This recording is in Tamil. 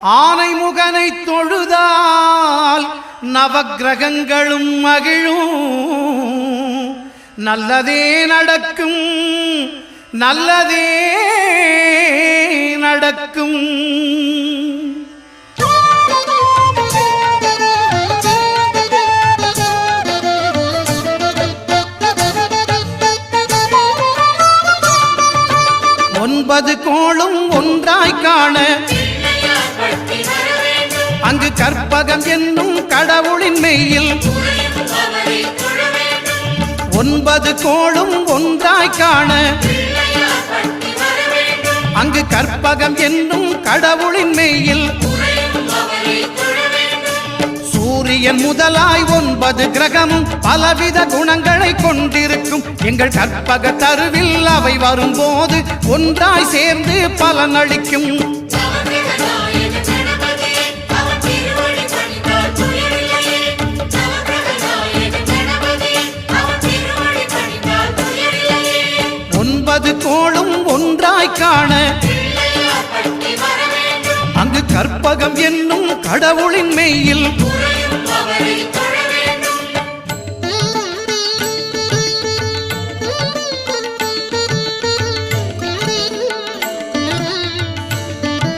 ஆனைமுகனை தொழுதால் நவக்கிரகங்களும் மகிழும். நல்லதே நடக்கும், நல்லதே நடக்கும். ஒன்பது கோளும் ஒன்றாய் காண அங்கு கற்பகம் என்னும் கடவுளின் மெய்யில் ஒன்பது கோளும் ஒன்றாய் காண அங்கு கற்பகம் என்னும் கடவுளின் மெய்யில் சூரியன் முதலாய் ஒன்பது கிரகமும் பலவித குணங்களை கொண்டிருக்கும். எங்கள் கற்பக தருவில் அவை வரும்போது ஒன்றாய் சேர்ந்து பலனளிக்கும். ஒன்பது கோளும் ஒன்றாய் காண அங்கு கற்பகம் என்னும் கடவுளின் மெய்யில்